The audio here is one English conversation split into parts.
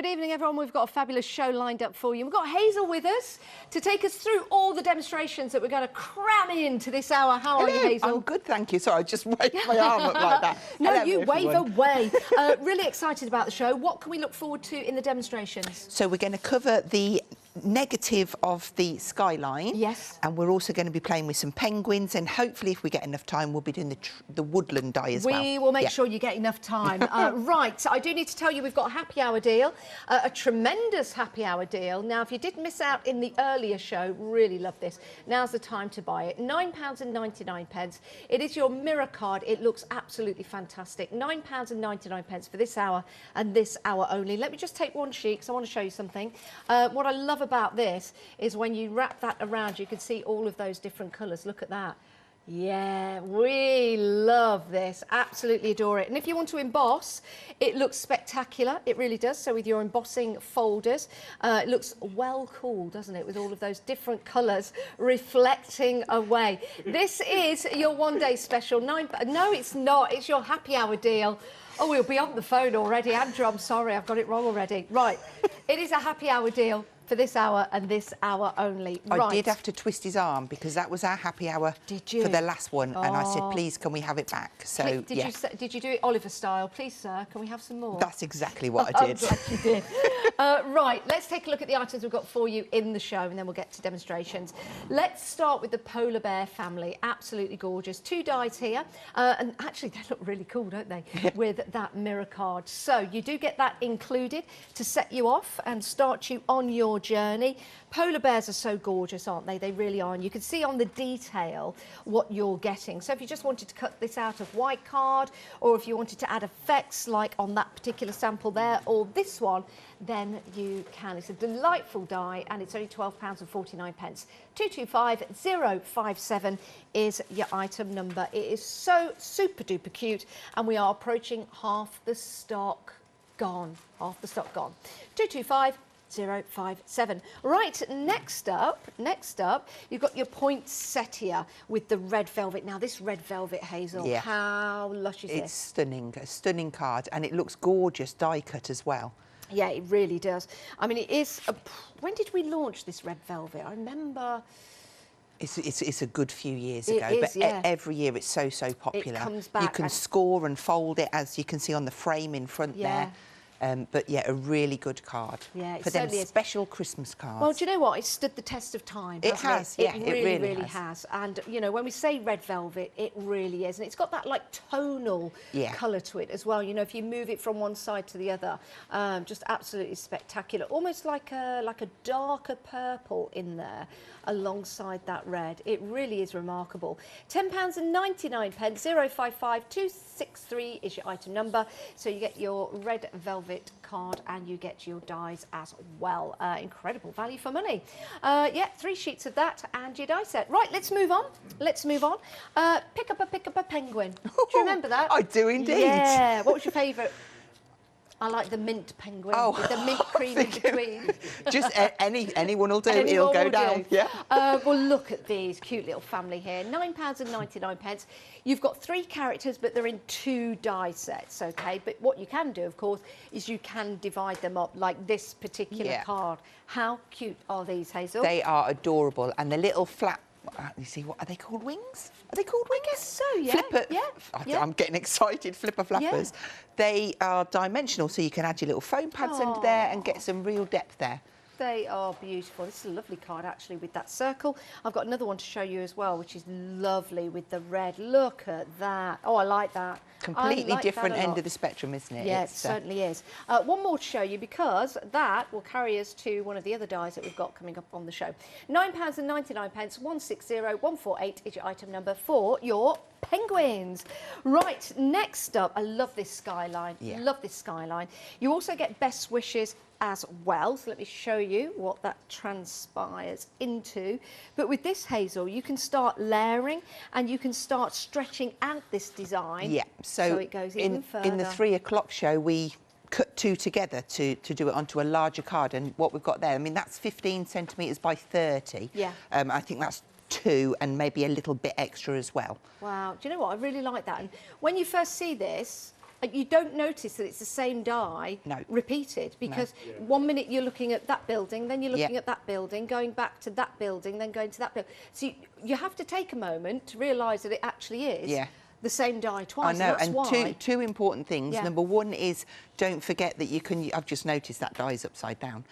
good evening, everyone. We've got a fabulous show lined up for you. We've got Hazel with us to take us through all the demonstrations that we're going to cram into this hour. How are you, Hazel? I'm good, thank you. Sorry, I just waved my arm up like that. No, Hello, you everyone. wave away. Really excited about the show. What can we look forward to in the demonstrations? So we're going to cover the negative of the skyline. Yes. And we're also going to be playing with some penguins, and hopefully, if we get enough time, we'll be doing the woodland die as well. We will make sure you get enough time. Right, I do need to tell you we've got a happy hour deal, a tremendous happy hour deal. Now, if you did miss out in the earlier show, really love this. Now's the time to buy it. £9.99. It is your mirror card. It looks absolutely fantastic. £9.99 for this hour and this hour only. Let me just take one sheet because I want to show you something. What I love about this is when you wrap that around, you can see all of those different colours. Look at that. Yeah, we love this. Absolutely adore it. And if you want to emboss, it looks spectacular. It really does. So with your embossing folders, it looks well cool, doesn't it? With all of those different colours reflecting away. This is your one-day special. No, it's not. It's your happy hour deal. Oh, we'll be on the phone already. Andrew, I'm sorry, I've got it wrong already. Right, it is a happy hour deal for this hour and this hour only. I did have to twist his arm because that was our happy hour for the last one, and I said, please, can we have it back? So, did you do it Oliver style? Please, sir, can we have some more? That's exactly what I did. I'm glad you did. Right, let's take a look at the items we've got for you in the show, and then we'll get to demonstrations. Let's start with the polar bear family. Absolutely gorgeous. 2 dies here, and actually they look really cool, don't they, with that mirror card. So you do get that included to set you off and start you on your journey. Polar bears are so gorgeous, aren't they? They really are. And you can see on the detail what you're getting. So if you just wanted to cut this out of white card, or if you wanted to add effects like on that particular sample there, or this one, then you can. It's a delightful die, and it's only £12.49. 225057 is your item number. It is so super duper cute, and we are approaching half the stock gone. Half the stock gone. 225057. Right, next up, you've got your poinsettia with the red velvet. Now, this red velvet, Hazel, how lush is it? It's stunning, a stunning card, and it looks gorgeous die cut as well. Yeah, it really does. I mean, it is... when did we launch this red velvet? I remember... It's a good few years ago, but every year it's so popular. It comes back. You can score and fold it, as you can see on the frame in front there. But yeah, a really good card. Yeah, for them special Christmas cards. Well, do you know what? It's stood the test of time. It has, yeah, it really has. And you know, when we say red velvet, it really is, and it's got that like tonal colour to it as well. You know, if you move it from one side to the other, just absolutely spectacular. Almost like a darker purple in there alongside that red. It really is remarkable. £10.99. 055263 is your item number. So you get your red velvet card and you get your dies as well. Incredible value for money. Yeah, 3 sheets of that and your die set. Right, let's move on. Pick up a penguin. Do you remember that? I do indeed. Yeah. What was your favourite? I like the mint penguin with the mint cream in between. Just anyone will do. It'll go down. Yeah. Well, look at these cute little family here. £9.99. You've got 3 characters, but they're in 2 die sets. Okay. But what you can do, of course, is you can divide them up like this particular card. How cute are these, Hazel? They are adorable, and the little flap. You see, what are they called? Wings? Are they called wings? I guess so, yeah. I'm getting excited. Flipper flappers. Yeah. They are dimensional, so you can add your little foam pads under there and get some real depth there. They are beautiful. This is a lovely card, actually, with that circle. I've got another one to show you as well, which is lovely with the red. Look at that. Oh, I like that. Completely different end of the spectrum, isn't it? Yeah, it certainly is. One more to show you, because that will carry us to one of the other dies that we've got coming up on the show. £9.99. 160148 is your item number for your penguins. Right, next up, I love this skyline. Love this skyline. You also get best wishes as well, so let me show you what that transpires into. But with this, Hazel, you can start layering and you can start stretching out this design. Yeah, so it goes even further. In the 3 o'clock show, we cut 2 together to do it onto a larger card, and what we've got there, I mean, that's 15 centimetres by 30. Yeah. I think that's 2 and maybe a little bit extra as well. Wow, do you know what? I really like that. And when you first see this, you don't notice that it's the same die repeated, because 1 minute you're looking at that building, then you're looking at that building, going back to that building, then going to that building. So you have to take a moment to realise that it actually is the same die twice. I know, and that's why. two important things. Number one is, don't forget that you can, I've just noticed that die's upside down.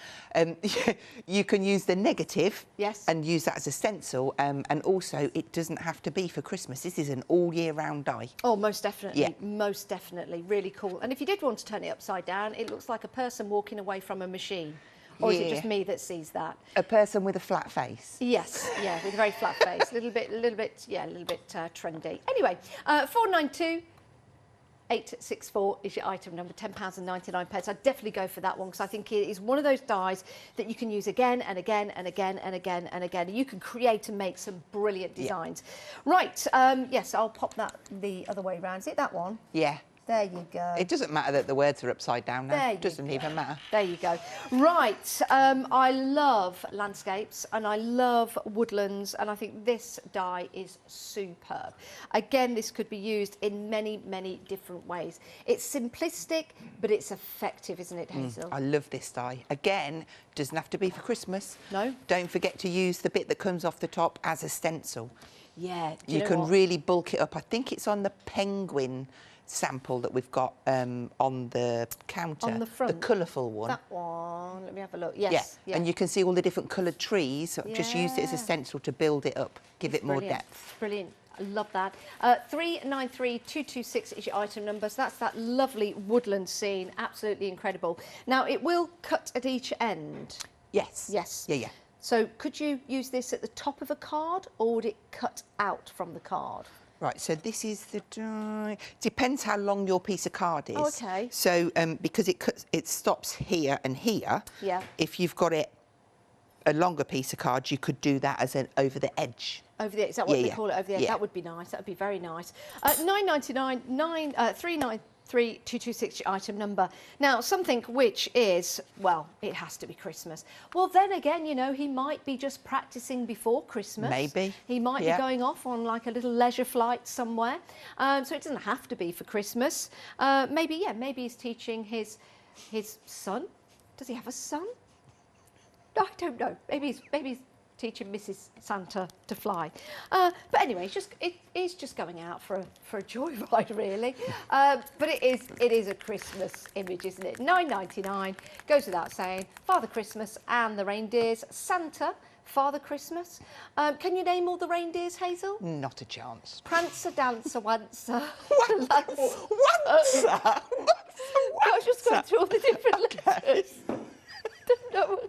You can use the negative and use that as a stencil, and also it doesn't have to be for Christmas. This is an all year round die. Oh, most definitely, most definitely, really cool. And if you did want to turn it upside down, it looks like a person walking away from a machine. Or is it just me that sees that? A person with a flat face. Yes, with a very flat face. a little bit trendy. Anyway, 492 864 is your item number, £10.99. I'd definitely go for that one, because I think it is one of those dies that you can use again and again and again and again and again. You can create and make some brilliant designs. Right, yes, I'll pop that the other way around. Is it that one? Yeah. There you go. It doesn't matter that the words are upside down now. It doesn't even matter. There you go. Right, I love landscapes and I love woodlands, and I think this die is superb. Again, this could be used in many, many different ways. It's simplistic, but it's effective, isn't it, Hazel? I love this die. Again, doesn't have to be for Christmas. No. Don't forget to use the bit that comes off the top as a stencil. Yeah. You can really bulk it up. I think it's on the penguin sample that we've got on the counter. On the front? The colourful one. That one. Let me have a look. Yes. Yeah. And you can see all the different coloured trees. So I've just used it as a stencil to build it up, give it more depth. Brilliant. I love that. 393226 is your item number. So that's that lovely woodland scene. Absolutely incredible. Now, it will cut at each end. Yes. Yes. Yeah. So could you use this at the top of a card, or would it cut out from the card? Right, so this is the die. Depends how long your piece of card is. Oh, okay. So because it stops here and here. Yeah. If you've got it a longer piece of card, you could do that as an over the edge. Over the edge, is that what they call it? Over the edge. Yeah. That would be nice. That would be very nice. £9.99, 3932226 your item number. Now, something which is, well, it has to be Christmas. Well, then again, you know, he might be just practising before Christmas. Maybe. He might be going off on like a little leisure flight somewhere. So it doesn't have to be for Christmas. Maybe he's teaching his son. Does he have a son? I don't know. Maybe he's teaching Mrs. Santa to fly. But anyway, it's just going out for a joyride, really. But it is a Christmas image, isn't it? £9.99, goes without saying. Father Christmas and the reindeers. Santa, Father Christmas. Can you name all the reindeers, Hazel? Not a chance. Prancer, Dancer, Wancer. Wancer? I was just going through all the different letters. No.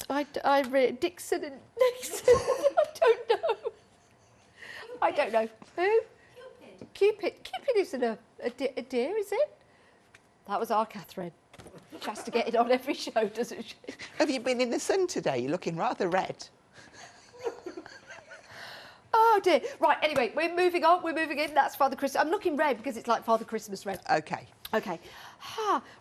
I read Dixon and Nixon. I don't know. Who? Cupid. Cupid isn't a deer, is it? That was our Catherine. She has to get it on every show, doesn't she? Have you been in the sun today? You're looking rather red. Oh dear. Right, anyway, we're moving on. We're moving in. That's Father Christmas. I'm looking red because it's like Father Christmas red. Okay. Okay.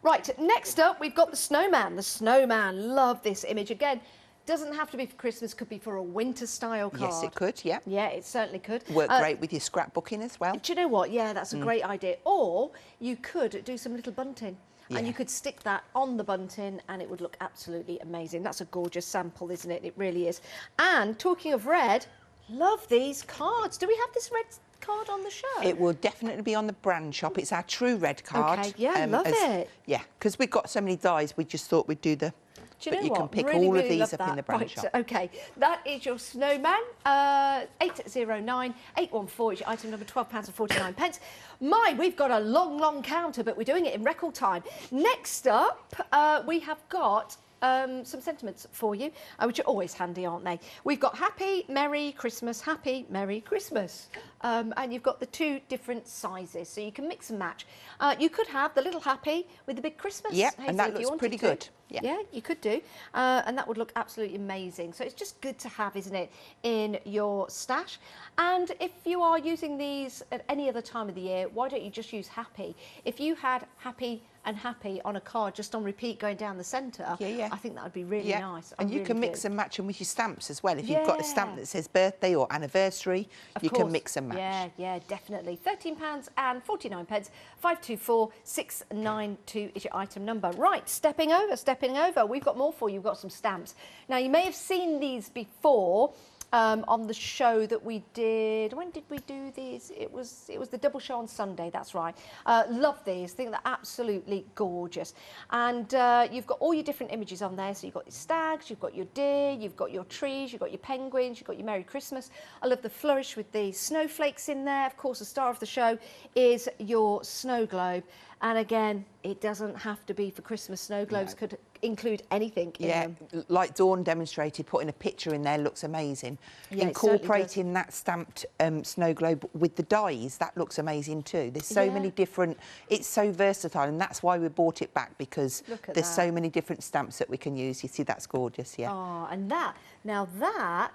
Right, next up, we've got the snowman. The snowman. Love this image. Again, doesn't have to be for Christmas, could be for a winter-style card. Yes, it could, yeah. Yeah, it certainly could. Work great with your scrapbooking as well. Do you know what? Yeah, that's a great idea. Or you could do some little bunting. Yeah. And you could stick that on the bunting and it would look absolutely amazing. That's a gorgeous sample, isn't it? It really is. And talking of red, love these cards. Do we have this red card on the show? It will definitely be on the brand shop. It's our true red card. Okay, yeah, love it. Yeah, because we've got so many dies, we just thought we'd do the... Do you know you what? can pick really, all really of these up that. in the brand shop. Okay, that is your snowman. 809 814 is your item number, £12.49. We've got a long, long counter, but we're doing it in record time. Next up, we have got some sentiments for you, which are always handy, aren't they? We've got Happy Merry Christmas, Happy Merry Christmas. And you've got the two different sizes, so you can mix and match. You could have the little Happy with the big Christmas. Yeah, Hazel, and that looks pretty good. Yeah, you could do. And that would look absolutely amazing. So it's just good to have, isn't it, in your stash. And if you are using these at any other time of the year, why don't you just use Happy? If you had Happy and happy on a card just on repeat going down the centre, I think that would be really nice. And you can mix and match them with your stamps as well. If you've got a stamp that says birthday or anniversary, you can mix and match. Yeah, definitely. £13.49, 524692 is your item number. Right, stepping over. We've got more for you. We've got some stamps. Now, you may have seen these before. On the show that we did. When did we do these? It was the double show on Sunday, that's right. Love these. I think they're absolutely gorgeous. And you've got all your different images on there. So you've got your stags, you've got your deer, you've got your trees, you've got your penguins, you've got your Merry Christmas. I love the flourish with the snowflakes in there. Of course, the star of the show is your snow globe. And again, it doesn't have to be for Christmas. Snow globes could include anything in them. Like Dawn demonstrated, putting a picture in there looks amazing. Incorporating that stamped snow globe with the dies, that looks amazing too. There's so many different, it's so versatile, and that's why we bought it back, because there's so many different stamps that we can use. You see, that's gorgeous, Oh, and that, now that,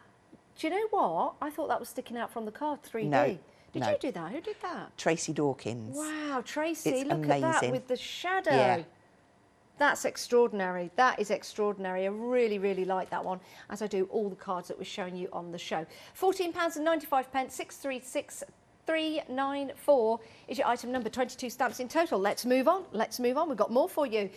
do you know what? I thought that was sticking out from the card, 3D. No. Did you do that? Who did that? Tracy Dawkins. Wow, Tracy, it's look amazing. at that with the shadow. Yeah. That's extraordinary. That is extraordinary. I really, really like that one, as I do all the cards that we're showing you on the show. £14.95, 636394 is your item number, 22 stamps in total. Let's move on. We've got more for you.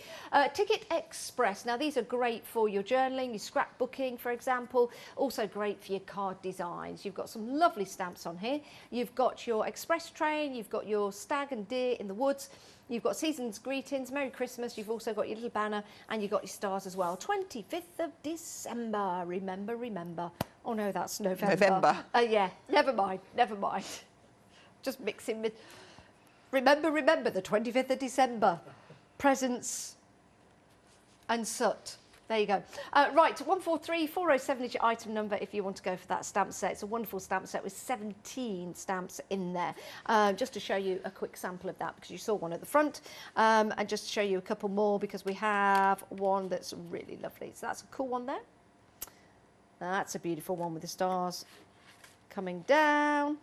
Ticket Express. Now, these are great for your journaling, your scrapbooking, for example. Also great for your card designs. You've got some lovely stamps on here. You've got your express train. You've got your stag and deer in the woods. You've got season's greetings, Merry Christmas. You've also got your little banner, and you've got your stars as well. 25th of December. Remember. Oh no, that's November. Yeah, never mind. Just mixing with. Remember, the 25th of December. Presents and soot. There you go. Right, 143407 is your item number if you want to go for that stamp set. It's a wonderful stamp set with 17 stamps in there. Just to show you a quick sample of that, because you saw one at the front, and just to show you a couple more, because we have one that's really lovely. So that's a cool one there. That's a beautiful one with the stars coming down,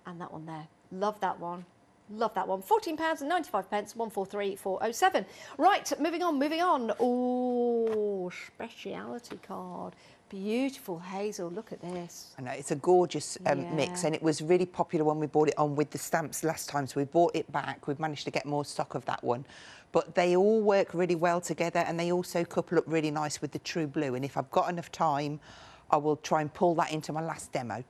and that one there. Love that one. £14.95, 143407. Right, moving on. Oh, speciality card. Beautiful, Hazel, look at this. I know, it's a gorgeous mix, and it was really popular when we bought it on with the stamps last time, so we bought it back. We've managed to get more stock of that one. But they all work really well together, and they also couple up really nice with the True Blue. And if I've got enough time, I will try and pull that into my last demo.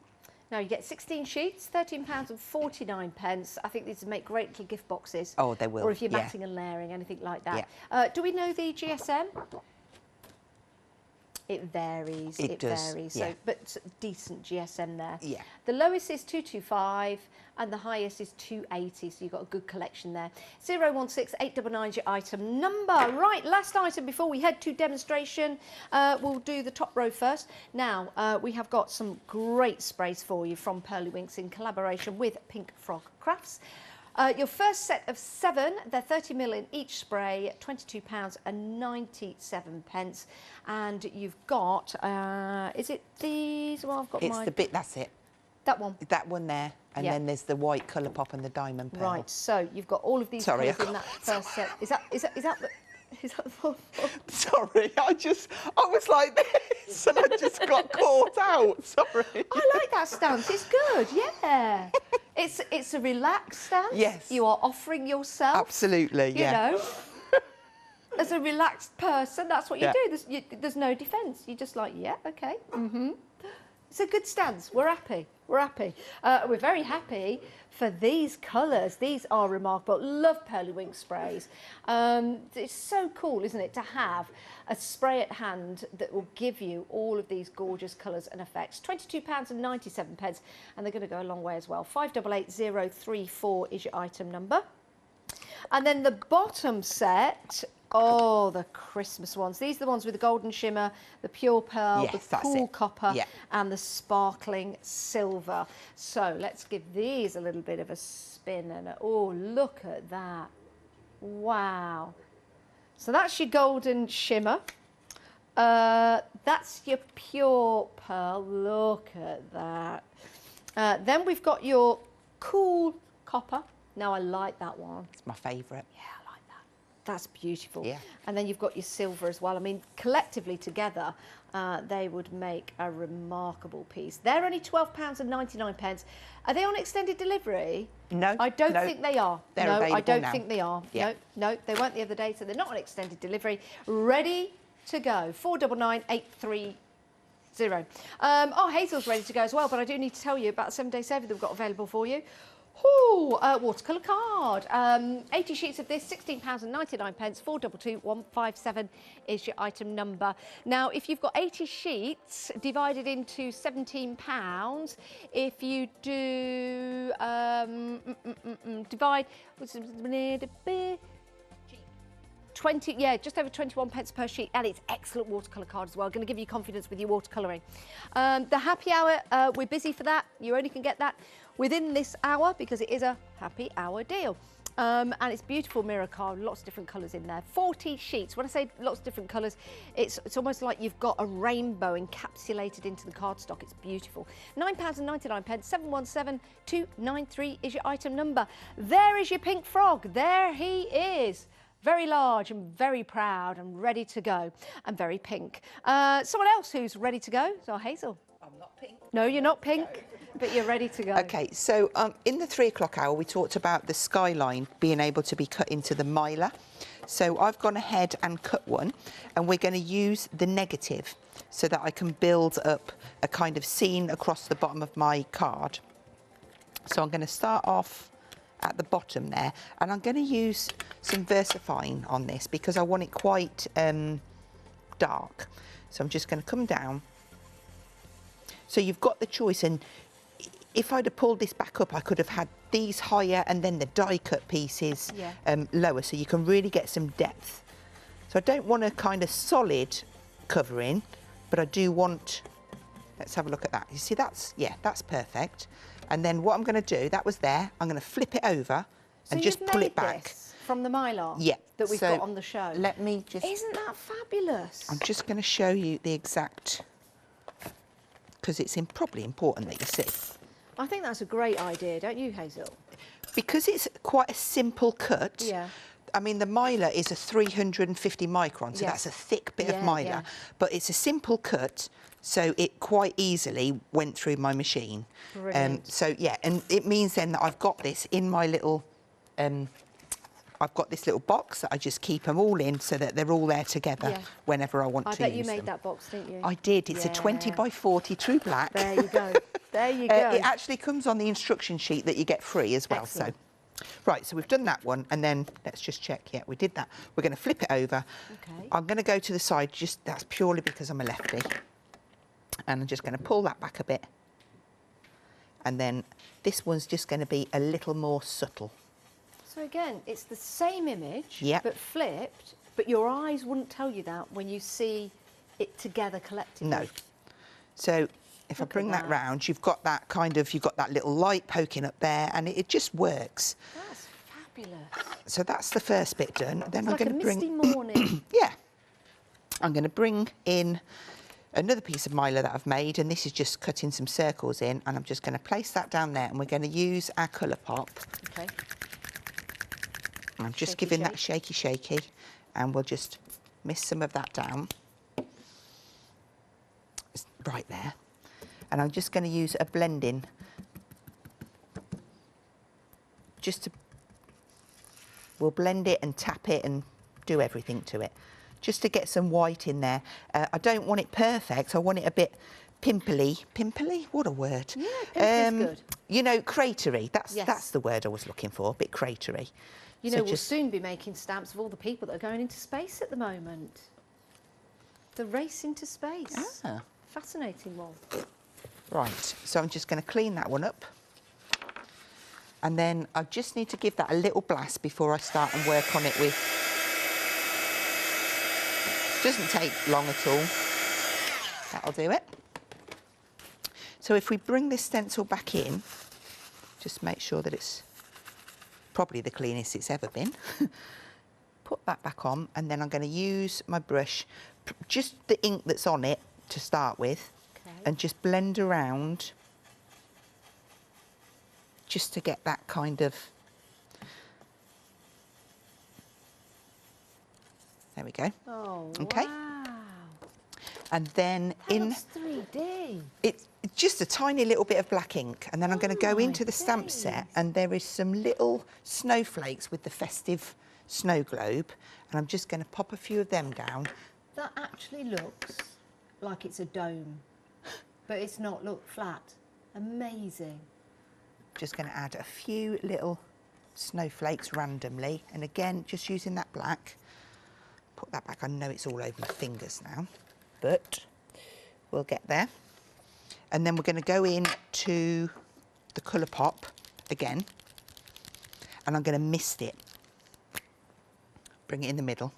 Now, you get 16 sheets, £13.49. I think these make great little gift boxes. Oh, they will. Or if you're matting and layering, anything like that. Do we know the GSM? It varies. It does, varies. So, but decent GSM there. Yeah. The lowest is 225 and the highest is 280. So you've got a good collection there. 016899 is your item number. Right, last item before we head to demonstration. We'll do the top row first. Now, we have got some great sprays for you from Pearly Winks in collaboration with Pink Frog Crafts. Your first set of 7, they're 30ml in each spray, £22.97. And you've got, is it these? Well, I've got It's the bit, that's it. That one? That one there. And then there's the white colour pop and the diamond pearl. Right, so you've got all of these colours in that first set. Is that the one? Sorry, I was like this and I just got caught out. Sorry. I like that stance. It's good, yeah. It's a relaxed stance. Yes. You are offering yourself. Absolutely, you know. As a relaxed person, that's what you do. There's no defence. You're just like, yeah, okay. It's a good stance. We're happy. We're very happy for these colours. These are remarkable. Love Pearly Wink sprays. It's so cool, isn't it, to have a spray at hand that will give you all of these gorgeous colours and effects. £22.97, and they're going to go a long way as well. 588034 is your item number. And then the bottom set, oh, the Christmas ones. These are the ones with the golden shimmer, the pure pearl, the cool copper, and the sparkling silver. So let's give these a little bit of a spin. And oh, look at that. Wow. So that's your golden shimmer. That's your pure pearl. Look at that. Then we've got your cool copper. Now, I like that one. It's my favourite. Yeah, I like that. That's beautiful. Yeah. And then you've got your silver as well. I mean, collectively together, they would make a remarkable piece. They're only £12.99. Are they on extended delivery? No. I don't think they are. They're no, available I don't now. think they are. Yeah. No, they weren't the other day, so they're not on extended delivery. Ready to go. 499830. Hazel's ready to go as well, but I do need to tell you about a 7-day saver that we've got available for you. Watercolour card. 80 sheets of this, £16.99, 422157 is your item number. Now, if you've got 80 sheets divided into £17, if you do divide 20, yeah, just over 21 pence per sheet, and it's excellent watercolour card as well. Going to give you confidence with your watercolouring. The happy hour, we're busy for that. You only can get that within this hour because it is a happy hour deal. And it's beautiful mirror card, lots of different colours in there. 40 sheets. When I say lots of different colours, it's almost like you've got a rainbow encapsulated into the cardstock. It's beautiful. £9.99, 717293 is your item number. There is your pink frog. There he is. Very large and very proud and ready to go, and very pink. Someone else who's ready to go is our Hazel. I'm not pink. No, you're not pink, but you're ready to go. Okay, so in the 3 o'clock hour, we talked about the skyline being able to be cut into the miler. So I've gone ahead and cut one, and we're going to use the negative so that I can build up a kind of scene across the bottom of my card. So I'm going to start off at the bottom there, and I'm going to use some VersaFine on this because I want it quite dark. So I'm just going to come down. So you've got the choice, and if I'd have pulled this back up, I could have had these higher and then the die cut pieces lower, so you can really get some depth. So I don't want a kind of solid covering, but I do want, let's have a look at that. You see, that's perfect. And then what I'm going to do, that was there, I'm going to flip it over and just pull it back. This from the Mylar that we've got on the show. Let me just... Isn't that fabulous? I'm just going to show you the exact, because it's probably important that you see. I think that's a great idea, don't you, Hazel? Because it's quite a simple cut. Yeah. I mean, the mylar is a 350 micron, so that's a thick bit of mylar. But it's a simple cut, so it quite easily went through my machine. So, yeah, and it means then that I've got this in my little... I've got this little box that I just keep them all in so that they're all there together whenever I want to use them. I bet you made that box, didn't you? I did. It's a 20 by 40 true black. There you go. There you go. It actually comes on the instruction sheet that you get free as well. Excellent. So, right, so we've done that one, and then let's just check. Yeah, we did that. We're going to flip it over. Okay. I'm going to go to the side. That's purely because I'm a lefty, and I'm just going to pull that back a bit. And then this one's just going to be a little more subtle. So again, it's the same image, Yep. but flipped, but your eyes wouldn't tell you that when you see it together collectively. No. So if I bring that round, you've got that you've got that little light poking up there, and it just works. That's fabulous. So that's the first bit done. Then it's I'm going to bring... misty morning. Yeah. I'm going to bring in another piece of mylar that I've made, and this is just cutting some circles in, and I'm just going to place that down there, and we're going to use our colour pop. Okay. I'm just giving that shaky, and we'll just mist some of that down. It's right there. And I'm just going to use a blending we'll blend it and tap it and do everything to it, just to get some white in there. I don't want it perfect, I want it a bit pimply. Pimply? What a word. Yeah, pimply's good. You know, cratery, that's the word I was looking for, a bit cratery. You know, we'll soon be making stamps of all the people that are going into space at the moment. The race into space. Ah. Fascinating one. Right, so I'm just going to clean that one up. And then I just need to give that a little blast before I start and work on it with... Doesn't take long at all. That'll do it. So if we bring this stencil back in, just make sure that it's probably the cleanest it's ever been. Put that back on, and then I'm going to use my brush, just the ink that's on it to start with, and just blend around just to get that kind of There we go. Oh, okay. wow. And then That looks 3D. it's just a tiny little bit of black ink, and then I'm going to go into the stamp set, and there is some little snowflakes with the festive snow globe, and I'm just going to pop a few of them down. That actually looks like it's a dome, but it's not. Look, flat. Amazing. Just going to add a few little snowflakes randomly, and again, just using that black. Put that back. I know it's all over my fingers now, but we'll get there. And then we're going to go in to the colour pop again, and I'm going to mist it. Bring it in the middle.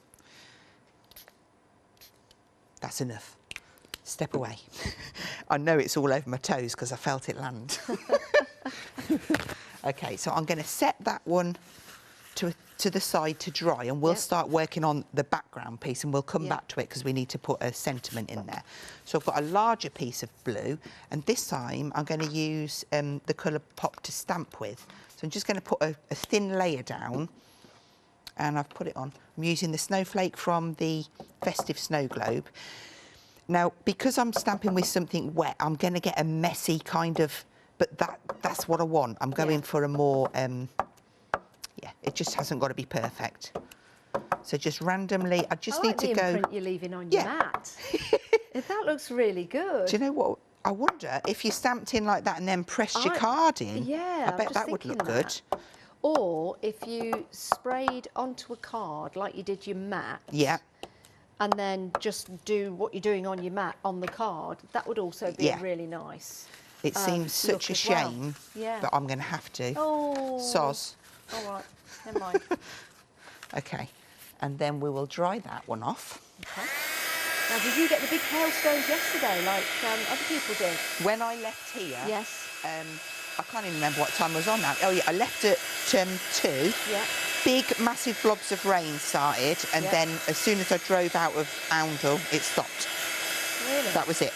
That's enough. Step away. I know it's all over my toes because I felt it land. Okay, so I'm going to set that one to the side to dry, and we'll start working on the background piece, and we'll come back to it because we need to put a sentiment in there. So I've got a larger piece of blue, and this time I'm going to use the colour pop to stamp with. So I'm just going to put a thin layer down, and I've put it on. I'm using the snowflake from the festive snow globe. Now, because I'm stamping with something wet, I'm going to get a messy kind of, but that's what I want. I'm going for a more, yeah, it just hasn't got to be perfect. So just randomly, I just need to go. I like the imprint you're leaving on your mat. That looks really good. Do you know what? I wonder if you stamped in like that and then pressed your card in. Yeah, I bet that would look good. Or if you sprayed onto a card like you did your mat. Yeah. And then just do what you're doing on your mat on the card. That would also be really nice. It seems such a shame, but I'm going to have to. Oh. Soz. All right, never mind. Okay, and then we will dry that one off. Okay. Now, did you get the big hailstones yesterday, like other people did? When I left here, yes. I can't even remember what time I was on now. Oh yeah, I left at 2. Yeah. Big, massive blobs of rain started, and then as soon as I drove out of Oundle, it stopped. Really? That was it.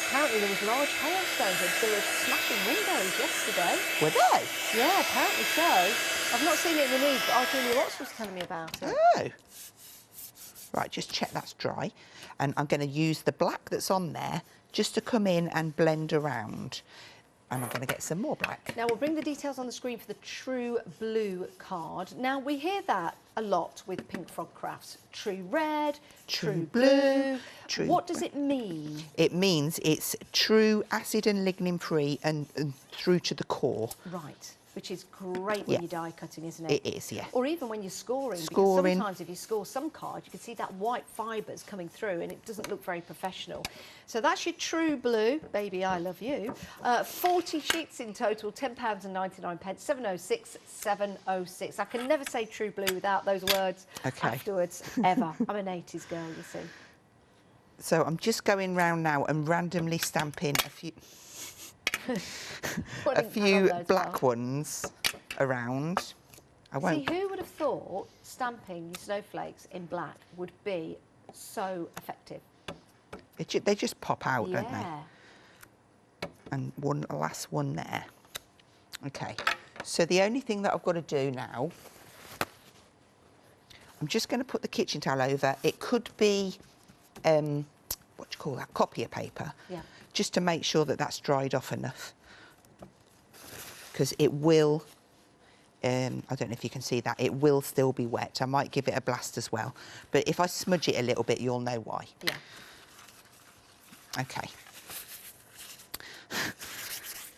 Apparently there was large hailstones and they were smashing windows yesterday. Were they? Yeah, apparently so. I've not seen it in the news, but Arjulia Watts was telling me about it. Oh. Right, just check that's dry. And I'm going to use the black that's on there just to come in and blend around. And I'm going to get some more black. Now, we'll bring the details on the screen for the True Blue card. Now, we hear that a lot with Pink Frog Crafts. True Red, True Blue. True. What does it mean? It means it's true acid and lignin free and through to the core. Right. Which is great when you're die cutting, isn't it? It is, yeah. Or even when you're scoring. Because sometimes if you score some card, you can see that white fibres coming through and it doesn't look very professional. So that's your True Blue. Baby, I love you. 40 sheets in total, £10.99, 706 706. I can never say True Blue without those words afterwards, ever. I'm an 80s girl, you see. So I'm just going round now and randomly stamping a few... a few black ones around. I won't. See, who would have thought stamping your snowflakes in black would be so effective? They just pop out, don't they? And one last one there. Okay, so the only thing that I've got to do now, I'm just going to put the kitchen towel over. It could be, what do you call that, copier paper. Yeah. Just to make sure that that's dried off enough. Because it will, I don't know if you can see that, it will still be wet. I might give it a blast as well. But if I smudge it a little bit, you'll know why. Yeah. Okay.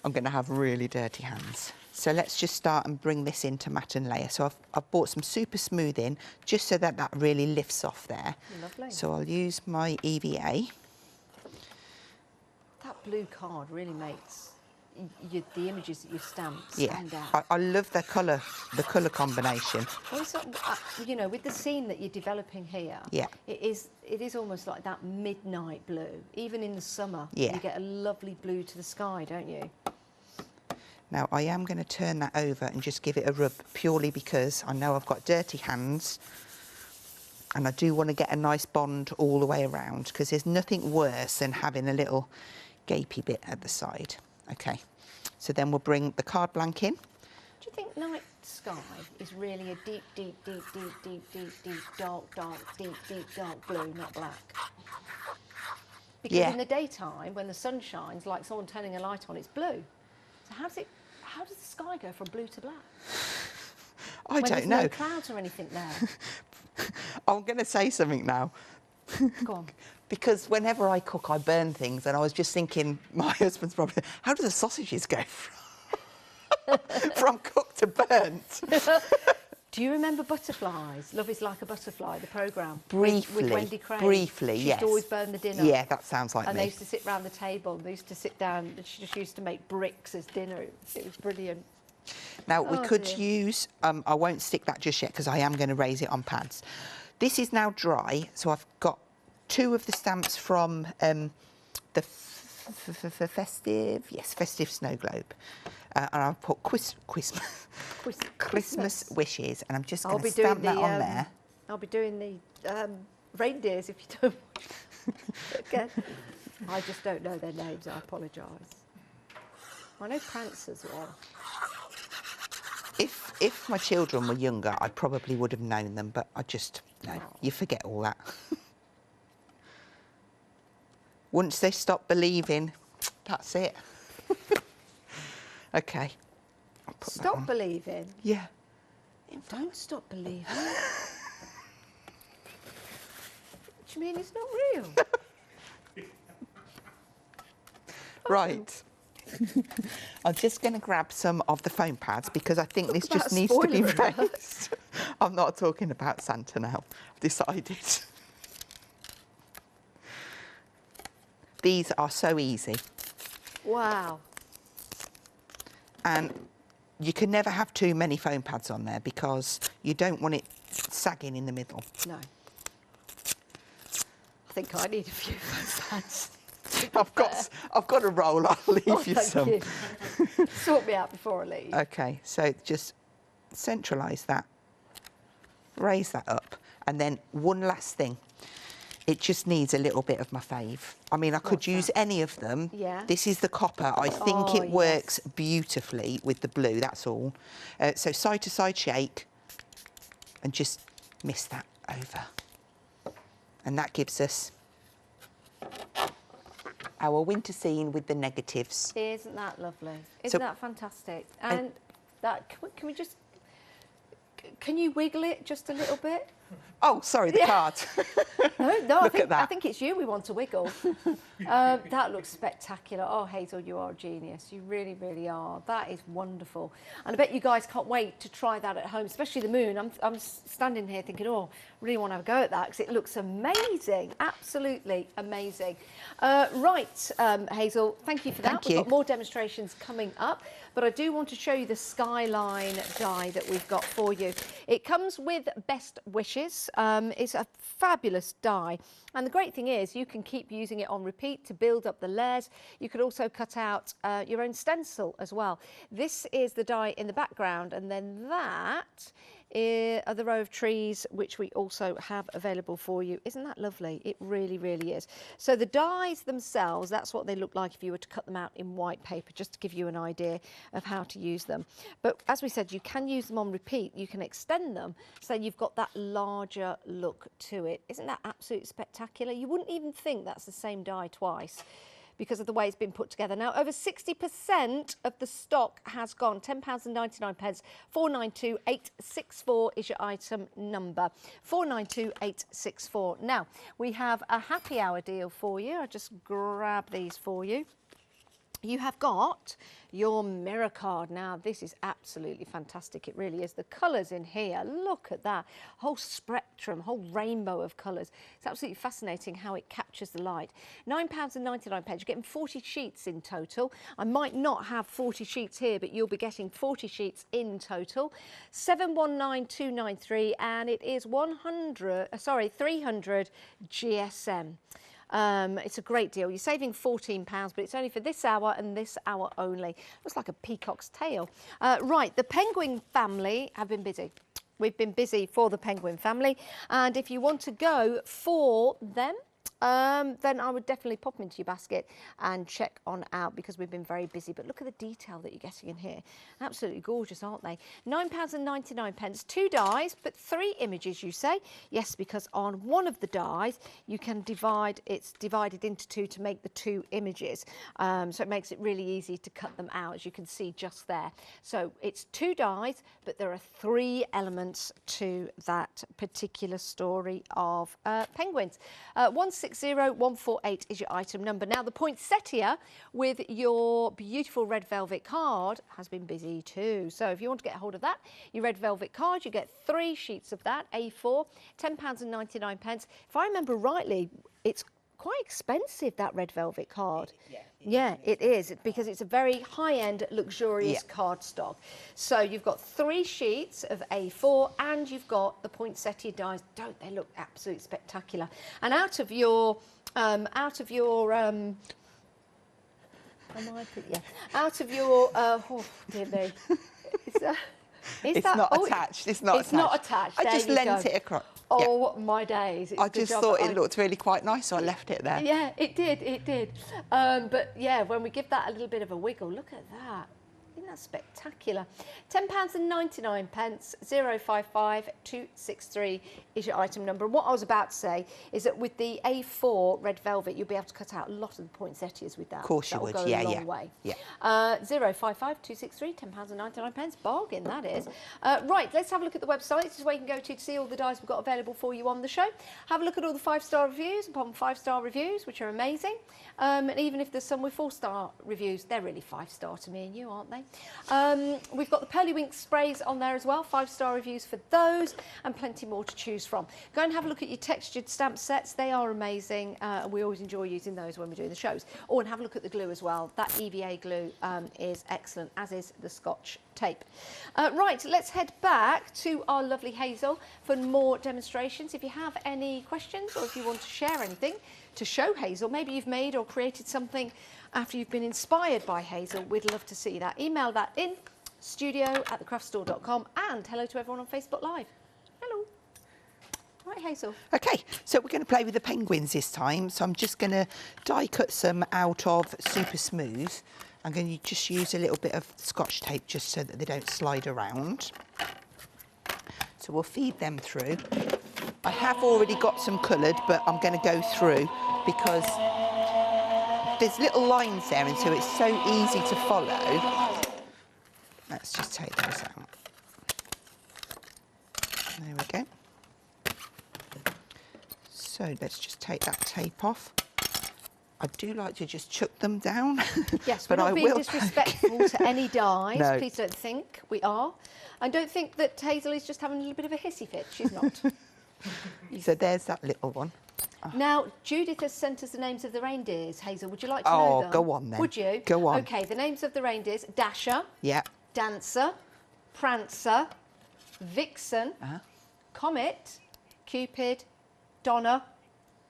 I'm going to have really dirty hands. So let's just start and bring this into matte and layer. So I've bought some super smooth in, just so that that really lifts off there. Lovely. So I'll use my EVA. That blue card really makes the images that you've stamped stand out. I love the colour combination. Well, it's, you know, with the scene that you're developing here, it is almost like that midnight blue. Even in the summer, you get a lovely blue to the sky, don't you? Now, I am going to turn that over and just give it a rub, purely because I know I've got dirty hands and I do want to get a nice bond all the way around, because there's nothing worse than having a little gapey bit at the side. Okay, so then we'll bring the card blank in. Do you think night sky is really a deep, deep, deep, deep, deep, deep, deep, dark, dark, deep, deep, dark blue, not black. Because in the daytime, when the sun shines, like someone turning a light on, it's blue. So how does the sky go from blue to black? I don't know. There's no clouds or anything there. I'm going to say something now. Go on. Because whenever I cook, I burn things, and I was just thinking, my husband's probably, how do the sausages go from cooked to burnt? Do you remember Butterflies? Love is Like a Butterfly, the programme? Briefly. With Wendy Crane. Briefly, she yes. used to always burn the dinner. Yeah, that sounds like and me. they used to sit round the table, and they used to sit down, and she just used to make bricks as dinner. It was brilliant. Now, we could use, I won't stick that just yet because I am going to raise it on pads. This is now dry, so I've got 2 of the stamps from the festive snow globe. And I've put Christmas wishes, and I'm just going to stamp that on there. I'll be doing the reindeers if you don't watch again. I just don't know their names, I apologise. I know Prancers well. If my children were younger, I probably would have known them, but I just, no, you forget all that. Once they stop believing, that's it. OK. Stop believing? Yeah. Don't stop believing. What do you mean it's not real? Right. I'm just going to grab some of the foam pads because I think this just needs to be raised. I'm not talking about Santa now. I've decided. These are so easy. Wow. And you can never have too many foam pads on there because you don't want it sagging in the middle. No. I think I need a few foam pads. I've got a roll. I'll leave you some. You. Sort me out before I leave. OK, so just centralise that, raise that up, and then one last thing. It just needs a little bit of my fave. I mean, I could use any of them. Yeah. This is the copper. I think it works beautifully with the blue, that's all. So side to side shake and just mist that over. And that gives us our winter scene with the negatives. Isn't that lovely? Isn't that fantastic? And that, can we just, can you wiggle it just a little bit? Oh, sorry, the card. No, I think it's you we want to wiggle. That looks spectacular. Oh, Hazel, you are a genius. You really, really are. That is wonderful. And I bet you guys can't wait to try that at home, especially the moon. I'm standing here thinking, oh, really want to have a go at that because it looks amazing. Absolutely amazing. Right, Hazel, thank you for that. We've got more demonstrations coming up, but I do want to show you the Skyline die that we've got for you. It comes with Best Wishes. It's a fabulous die, and the great thing is you can keep using it on repeat to build up the layers. You could also cut out your own stencil as well. This is the die in the background, and then that are the row of trees which we also have available for you. Isn't that lovely? It really, really is. So the dies themselves, that's what they look like if you were to cut them out in white paper, just to give you an idea of how to use them. But as we said, you can use them on repeat. You can extend them so you've got that larger look to it. Isn't that absolutely spectacular? You wouldn't even think that's the same die twice, because of the way it's been put together. Now, over 60% of the stock has gone. £10.99, 492864 is your item number. 492864. Now, we have a happy hour deal for you. I'll just grab these for you. You have got your mirror card. Now, this is absolutely fantastic. It really is. The colours in here, look at that. Whole spectrum, whole rainbow of colours. It's absolutely fascinating how it captures the light. £9.99. You're getting 40 sheets in total. I might not have 40 sheets here, but you'll be getting 40 sheets in total. 719293, and it is 300 GSM. It's a great deal. You're saving £14, but it's only for this hour and this hour only. Looks like a peacock's tail. Right, the Penguin family have been busy. We've been busy for the Penguin family, and if you want to go for them, then I would definitely pop them into your basket and check on out, because we've been very busy. But look at the detail that you're getting in here. Absolutely gorgeous, aren't they? £9.99, 2 dies, but 3 images, you say? Yes, because on one of the dies, you can divide, it's divided into 2 to make the 2 images. So it makes it really easy to cut them out, as you can see just there. So it's 2 dies, but there are 3 elements to that particular story of penguins. 160148 is your item number. Now, the poinsettia with your beautiful red velvet card has been busy too. So if you want to get hold of that, your red velvet card, you get 3 sheets of that, A4, £10.99. If I remember rightly, it's quite expensive, that red velvet card. Yeah, it is, because it's a very high-end, luxurious cardstock. So you've got 3 sheets of A4, and you've got the poinsettia dies. Don't they look absolutely spectacular? And out of your oh dear me, it's not attached. It's not attached. I just lent it across. Oh, my days. I just thought it looked really quite nice, so I left it there. Yeah, it did. But yeah, when we give that a little bit of a wiggle, look at that. Isn't that spectacular? £10.99, 055263 is your item number. And what I was about to say is that with the A4 red velvet, you'll be able to cut out a lot of the poinsettias with that. Of course you would, That'll go a long way. Yeah. 055263, £10.99, bargain that is. Right, let's have a look at the website. This is where you can go to see all the dies we've got available for you on the show. Have a look at all the 5-star reviews, upon 5-star reviews, which are amazing. And even if there's some with 4-star reviews, they're really 5-star to me and you, aren't they? We've got the Pearly Wink sprays on there as well, 5-star reviews for those, and plenty more to choose from. Go and have a look at your textured stamp sets. They are amazing. We always enjoy using those when we're doing the shows. Oh, and have a look at the glue as well. That EVA glue is excellent, as is the Scotch tape. Right, let's head back to our lovely Hazel for more demonstrations. If you have any questions, or if you want to share anything to show Hazel, maybe you've made or created something after you've been inspired by Hazel, we'd love to see that. Email that in, studio@thecraftstore.com, and hello to everyone on Facebook Live. Hello. Right, Hazel. Okay, so we're going to play with the penguins this time. So I'm just going to die cut some out of Super Smooth. I'm going to just use a little bit of Scotch tape just so that they don't slide around. So we'll feed them through. I have already got some coloured, but I'm going to go through because there's little lines there, and so it's so easy to follow. Let's just take those out. There we go. So let's just take that tape off. I do like to just chuck them down. Yes, but we're not being will disrespectful to any dies. No. Please don't think we are. And don't think that Hazel is just having a little bit of a hissy fit. She's not. So there's that little one. Now, Judith has sent us the names of the reindeers. Hazel, would you like to know them? Oh, go on then. Would you? Go on. OK, the names of the reindeers: Dasher, Yeah. Dancer, Prancer, Vixen, Comet, Cupid, Donna,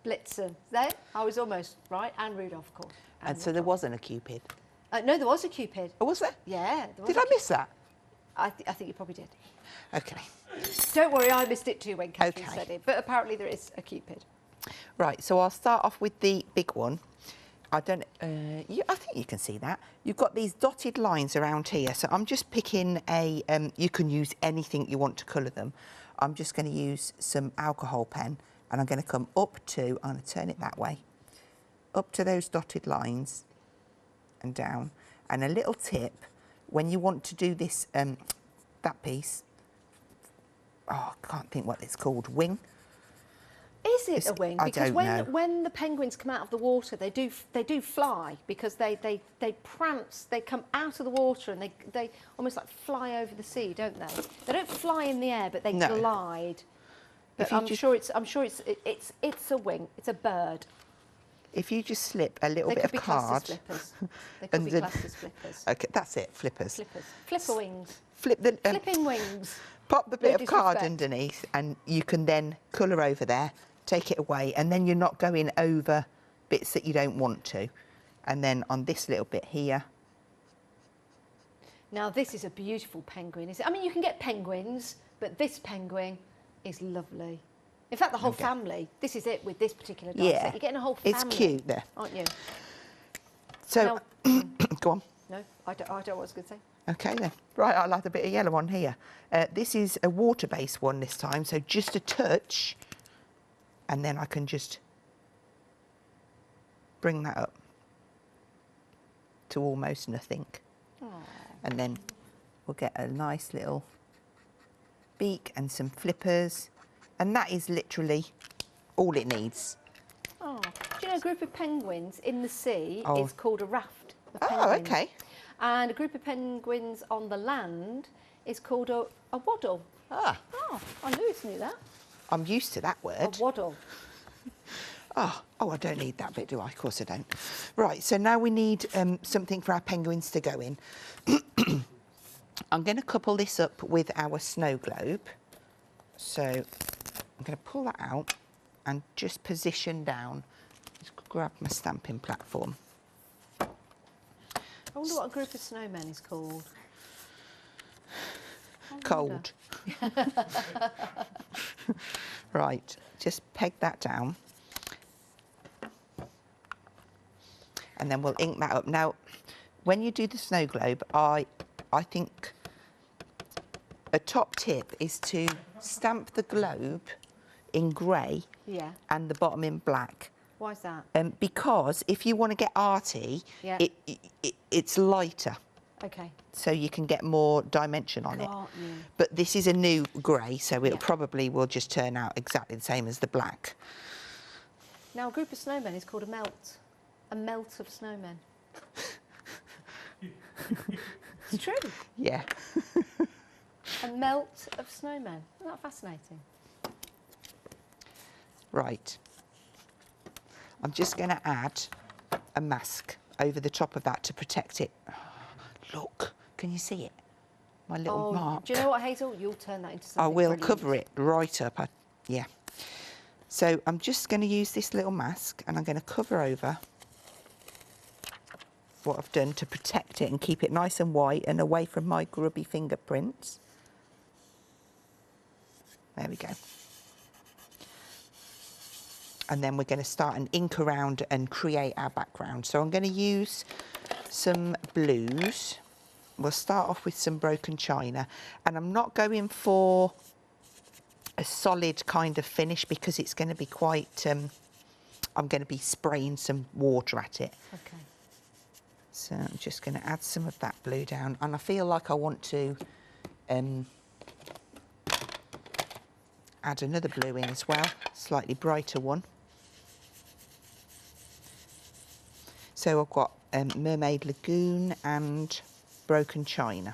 Blitzen. There, I was almost right, and Rudolph, of course. And so there wasn't a Cupid? No, there was a Cupid. Oh, was there? Yeah. There was Did I miss that? I think you probably did. OK. Don't worry, I missed it too when Catherine said it, but apparently there is a Cupid. Right, so I'll start off with the big one. I think you can see that. You've got these dotted lines around here, so I'm just picking a, you can use anything you want to colour them. I'm just going to use some alcohol pen, and I'm going to come up to, I'm going to turn it that way, up to those dotted lines and down. And a little tip, when you want to do this, that piece, oh, I can't think what it's called, wing. Is it a wing? Because know. when the penguins come out of the water, they do fly, because they prance, they come out of the water and they almost like fly over the sea, don't they? They don't fly in the air, but they glide. But I'm sure it's a wing. It's a bird. If you just slip a little bit of card. They could be classed as flippers. Okay, that's it, flippers. Flippers. Flipper wings. Flipping wings. Pop the bit of card underneath, and you can then colour over there, take it away, and then you're not going over bits that you don't want to. And then on this little bit here. Now, this is a beautiful penguin, isn't it? I mean, you can get penguins, but this penguin is lovely. In fact, the whole family. This is it with this particular die set. You're getting a whole family. It's cute there. Aren't you? So, go on. No, I don't know what I was going to say. Okay then. Right, I'll add a bit of yellow on here. This is a water-based one this time, so just a touch, and then I can just bring that up to almost nothing. Aww. And then we'll get a nice little beak and some flippers, and that is literally all it needs. Oh, do you know a group of penguins in the sea is called a raft of penguins? Oh, okay. And a group of penguins on the land is called a waddle. Ah. Oh, I knew that. I'm used to that word. A waddle. Oh, I don't need that bit, do I? Of course I don't. Right, so now we need something for our penguins to go in. I'm going to couple this up with our snow globe. So I'm going to pull that out and just position down. Just grab my stamping platform. I wonder what a group of snowmen is called. Cold. Right, just peg that down. And then we'll ink that up. Now, when you do the snow globe, I think a top tip is to stamp the globe in grey and the bottom in black. Why is that? Because if you want to get arty, it's lighter. Okay. So you can get more dimension on it. But this is a new grey, so it probably will just turn out exactly the same as the black. Now, a group of snowmen is called a melt. A melt of snowmen. It's true. Yeah. A melt of snowmen. Isn't that fascinating? Right. I'm just going to add a mask over the top of that to protect it. Look, can you see it? My little mark. Do you know what, Hazel? You'll turn that into something I will brilliant. cover it right up. Yeah. So I'm just going to use this little mask and I'm going to cover over what I've done to protect it and keep it nice and white and away from my grubby fingerprints. There we go. And then we're going to start and ink around and create our background. So I'm going to use some blues. We'll start off with some broken china, and I'm not going for a solid kind of finish because it's going to be quite, I'm going to be spraying some water at it. Okay. So I'm just going to add some of that blue down, and I feel like I want to add another blue in as well, slightly brighter one. So I've got Mermaid Lagoon and Broken China.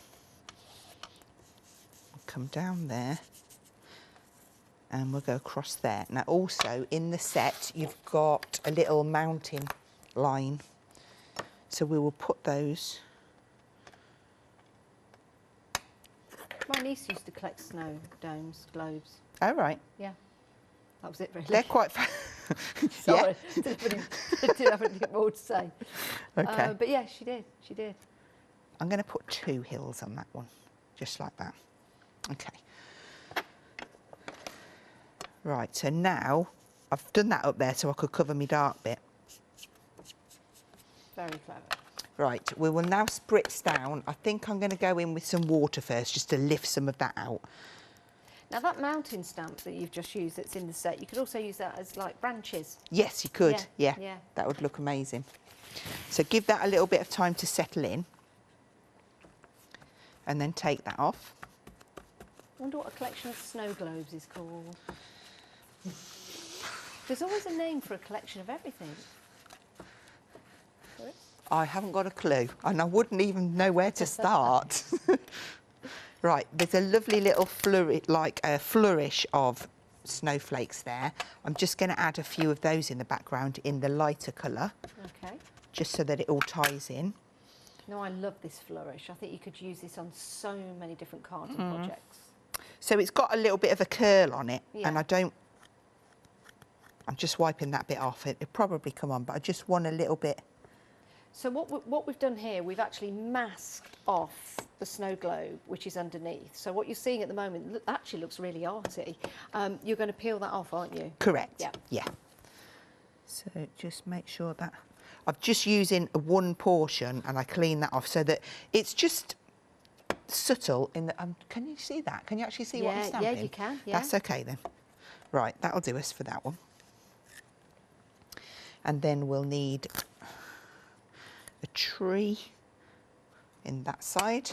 I'll come down there and we'll go across there. Now also in the set you've got a little mountain line. So we will put those. My niece used to collect snow domes, globes. Oh, right. Yeah. That was it, really. They're quite Sorry, didn't have anything more to say. Okay. But yeah, she did. She did. I'm going to put 2 hills on that one, just like that. Okay. Right, so now I've done that up there so I could cover my dark bit. Very clever. Right, we will now spritz down. I think I'm going to go in with some water first, just to lift some of that out. Now that mountain stamp that you've just used that's in the set, you could also use that as like branches. Yes, you could. Yeah. That would look amazing. So give that a little bit of time to settle in. And then take that off. I wonder what a collection of snow globes is called. There's always a name for a collection of everything. I haven't got a clue, and I wouldn't even know where to start. Right, there's a lovely little flourish of snowflakes there. I'm just going to add a few of those in the background in the lighter colour. Okay. Just so that it all ties in. No, I love this flourish. I think you could use this on so many different cards and projects. So it's got a little bit of a curl on it, and Yeah. I'm just wiping that bit off. It'll probably come on, but I just want a little bit. So what we've done here, we've actually masked off the snow globe, which is underneath. So what you're seeing at the moment actually looks really arty. You're going to peel that off, aren't you? Correct. Yeah. Yeah. So just make sure that I'm just using one portion and I clean that off so that it's just subtle in the, can you see that? Can you actually see what I'm stamping? Yeah, you can. Yeah. That's okay then. Right, that'll do us for that one. And then we'll need a tree in that side.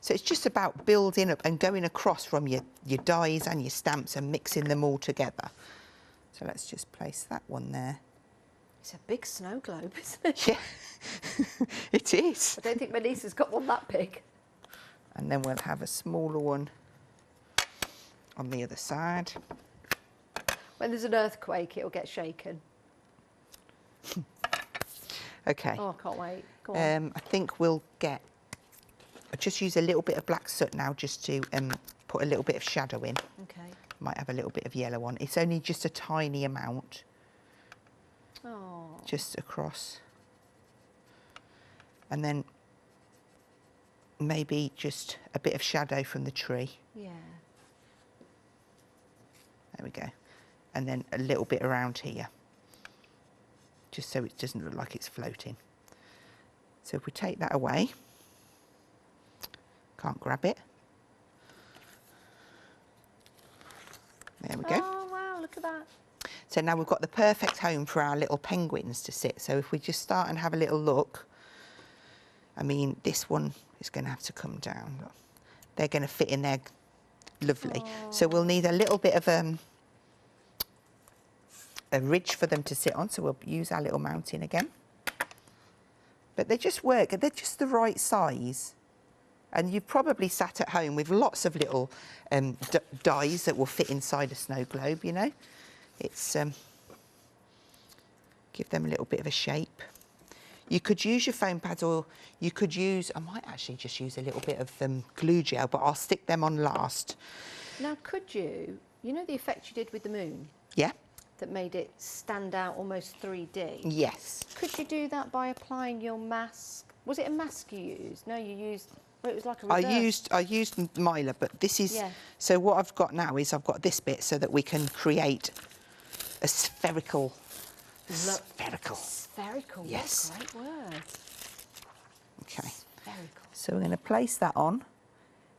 So it's just about building up and going across from your dies and your stamps and mixing them all together. So let's just place that one there. It's a big snow globe, isn't it? Yeah, it is. I don't think my niece has got one that big. And then we'll have a smaller one on the other side. When there's an earthquake, it'll get shaken. Okay. Oh, I can't wait. Go on. I think we'll get, I'll just use a little bit of black soot now just to put a little bit of shadow in. Okay. Might have a little bit of yellow on. It's only just a tiny amount. Oh. Just across. And then maybe just a bit of shadow from the tree. Yeah. There we go. And then a little bit around here, just so it doesn't look like it's floating. So if we take that away, can't grab it. There we go. Oh, wow, look at that. So now we've got the perfect home for our little penguins to sit. So if we just start and have a little look, I mean, this one is going to have to come down. They're going to fit in there lovely. Oh. So we'll need a little bit of a ridge for them to sit on. So we'll use our little mounting again. But they just work. They're just the right size. And you've probably sat at home with lots of little dies that will fit inside a snow globe, you know. It's give them a little bit of a shape. You could use your foam pads, or you could use, I might actually just use a little bit of glue gel, but I'll stick them on last. Now, could you know the effect you did with the moon? Yeah. That made it stand out almost 3D? Yes. Could you do that by applying your mask? Was it a mask you used? No, you used, well, it was like a reverse. I used Mylar, but this is, yeah. So what I've got now is I've got this bit so that we can create a spherical. Spherical, yes. What a great word. Okay. Spherical. So we're going to place that on.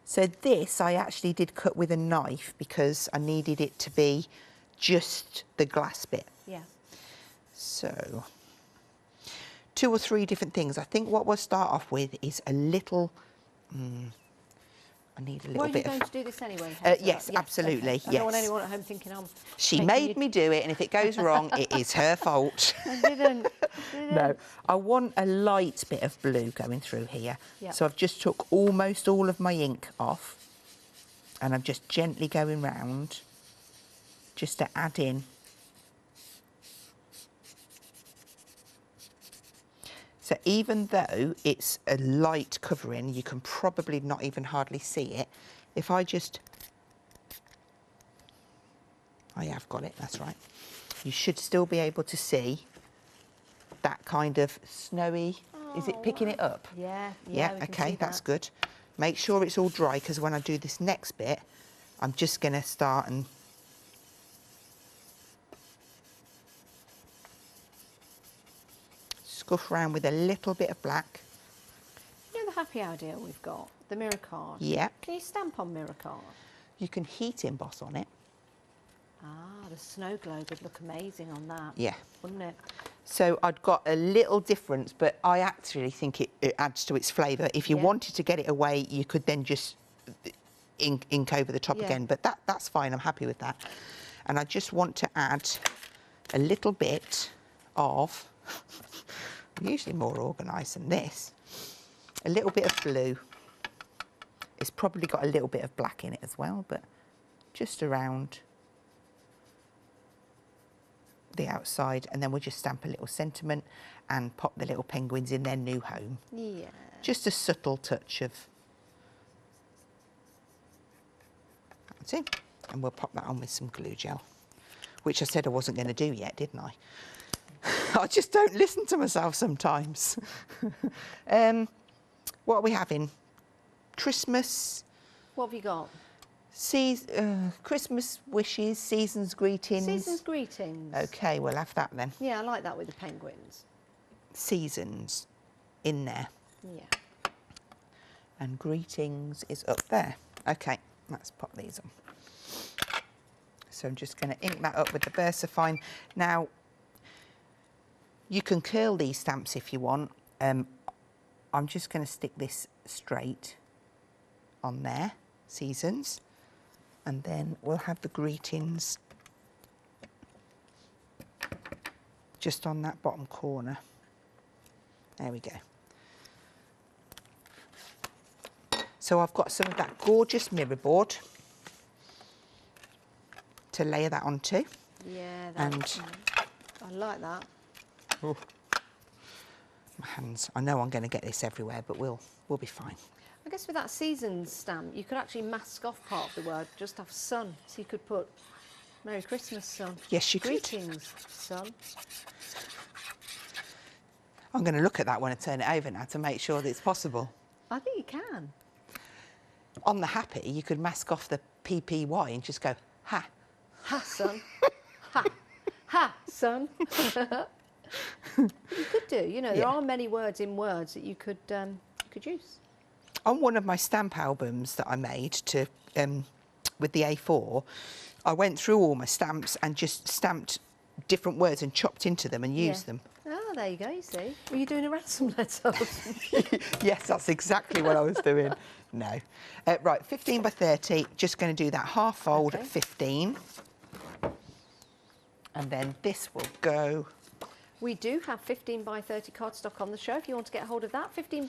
So this I actually did cut with a knife because I needed it to be just the glass bit. Yeah. So 2 or 3 different things. I think what we'll start off with is a little, I need a little bit of... Well, you're going to do this anyway, yes, absolutely, okay. I don't want anyone at home thinking She made me do it, and if it goes wrong, it is her fault. I didn't. No, I want a light bit of blue going through here. Yep. So I've just took almost all of my ink off, and I'm just gently going round just to add in. So even though it's a light covering, you can probably not even hardly see it. If I just... I have got it, that's right. You should still be able to see that kind of snowy... Oh, is it picking it up? Yeah, Yeah, okay, that's good. Make sure it's all dry, because when I do this next bit, I'm just going to start and... scuff around with a little bit of black. You know the happy hour deal we've got? The mirror card? Yeah. Can you stamp on mirror card? You can heat emboss on it. Ah, the snow globe would look amazing on that. Yeah. Wouldn't it? So I'd got a little difference, but I actually think it adds to its flavour. If you wanted to get it away, you could then just ink over the top again. But that's fine, I'm happy with that. And I just want to add a little bit of... I'm usually more organised than this. A little bit of blue. It's probably got a little bit of black in it as well, but just around the outside, and then we'll just stamp a little sentiment and pop the little penguins in their new home. Yeah. Just a subtle touch of... That's it. And we'll pop that on with some glue gel, which I said I wasn't going to do yet, didn't I? I just don't listen to myself sometimes. What are we having? Christmas. What have you got? Christmas wishes, season's greetings. Season's greetings. Okay, we'll have that then. Yeah, I like that with the penguins. Seasons in there. Yeah. And greetings is up there. Okay, let's pop these on. So I'm just going to ink that up with the VersaFine. Now, you can curl these stamps if you want. I'm just going to stick this straight on there, seasons, and then we'll have the greetings just on that bottom corner. There we go. So I've got some of that gorgeous mirror board to layer that onto. Yeah, and I like that. Oh, my hands. I know I'm going to get this everywhere, but we'll be fine. I guess with that seasons stamp, you could actually mask off part of the word, just have sun. So you could put Merry Christmas, son. Yes, you could. Greetings, son. I'm going to look at that when I turn it over now to make sure that it's possible. I think you can. On the happy, you could mask off the PPY and just go, ha. Ha, son. Ha. Ha, son. You could do, you know, there are many words in words that you could use. On one of my stamp albums that I made to with the A4, I went through all my stamps and just stamped different words and chopped into them and used them. Oh, there you go, you see. Were you doing a ransom letter? Yes, that's exactly what I was doing. No. Right, 15 by 30, just going to do that half fold at 15. And then this will go. We do have 15 by 30 cardstock on the show if you want to get hold of that. 14,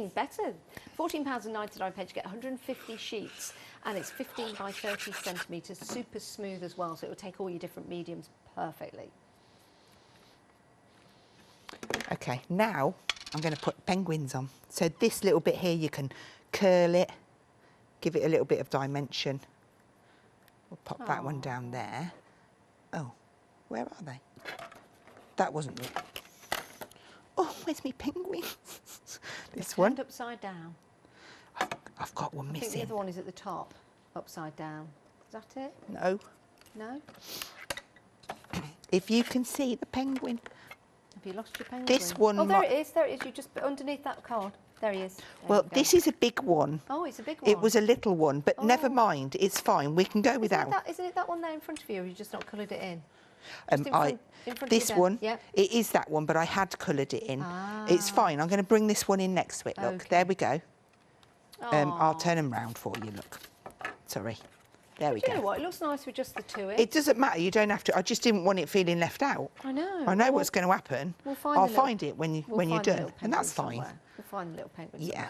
better. £14.99 you get 150 sheets, and it's 15 by 30 centimetres, super smooth as well, so it will take all your different mediums perfectly. Okay, now I'm going to put penguins on. So this little bit here, you can curl it, give it a little bit of dimension. We'll pop that one down there. Oh, where are they? That wasn't it. Oh, where's my penguin? This one. Upside down. I've got one missing. I think the other one is at the top, upside down. Is that it? No. No? If you can see the penguin. Have you lost your penguin? This one. Oh, there it is. There it is. You just underneath that card. There he is. There well, this is a big one. Oh, it's a big one. It was a little one, but never mind. It's fine. We can go without. Isn't it that one there in front of you, or you just not coloured it in? This one, yep. It is that one, but I had coloured it in. It's fine. I'm going to bring this one in next to it. Look, there we go. I'll turn them round for you. Look, sorry. There we go. You know what? It looks nice with just the two in. It doesn't matter. You don't have to. I just didn't want it feeling left out. I know. I know what's going to happen. I'll find it when you're done, and that's fine. We'll find the little penguin. Yeah.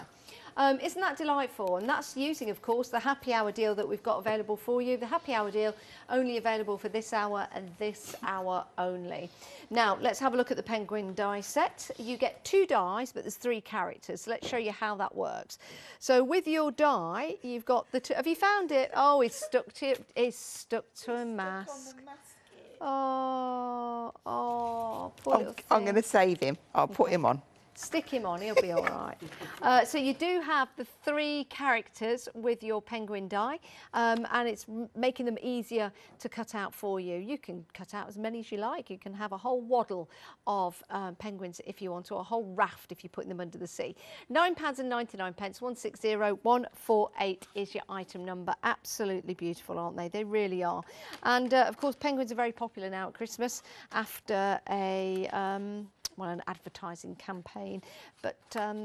Isn't that delightful? And that's using, of course, the happy hour deal that we've got available for you. The happy hour deal only available for this hour and this hour only. Now, let's have a look at the penguin die set. You get 2 dies, but there's 3 characters. So let's show you how that works. So with your die, you've got the 2. Have you found it? Oh, it's stuck to a mask. Oh, poor little thing. I'm going to save him. I'll put him on. Stick him on, he'll be all right. So you do have the 3 characters with your penguin die, and it's making them easier to cut out for you. You can cut out as many as you like. You can have a whole waddle of penguins if you want, or a whole raft if you're putting them under the sea. £9.99, 160148 is your item number. Absolutely beautiful, aren't they? They really are. And of course, penguins are very popular now at Christmas after an advertising campaign, but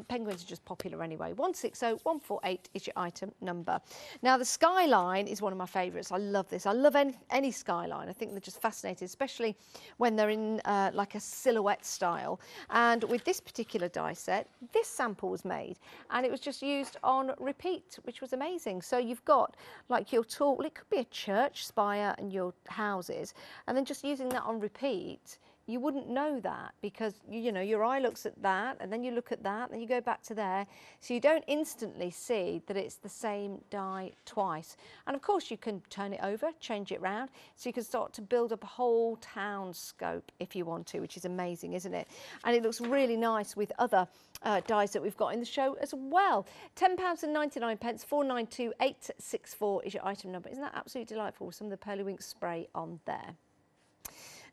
penguins are just popular anyway. 160148 is your item number. Now, the skyline is one of my favourites. I love this. I love any skyline. I think they're just fascinating, especially when they're in like a silhouette style. And with this particular die set, this sample was made, and it was just used on repeat, which was amazing. So you've got like your tall, well, it could be a church spire and your houses, and then just using that on repeat you wouldn't know that because, you know, your eye looks at that and then you look at that, then you go back to there. So you don't instantly see that it's the same die twice. And of course you can turn it over, change it round, so you can start to build up a whole town scope if you want to, which is amazing, isn't it? And it looks really nice with other dies that we've got in the show as well. £10.99, 492864 is your item number. Isn't that absolutely delightful with some of the Pearlywink spray on there?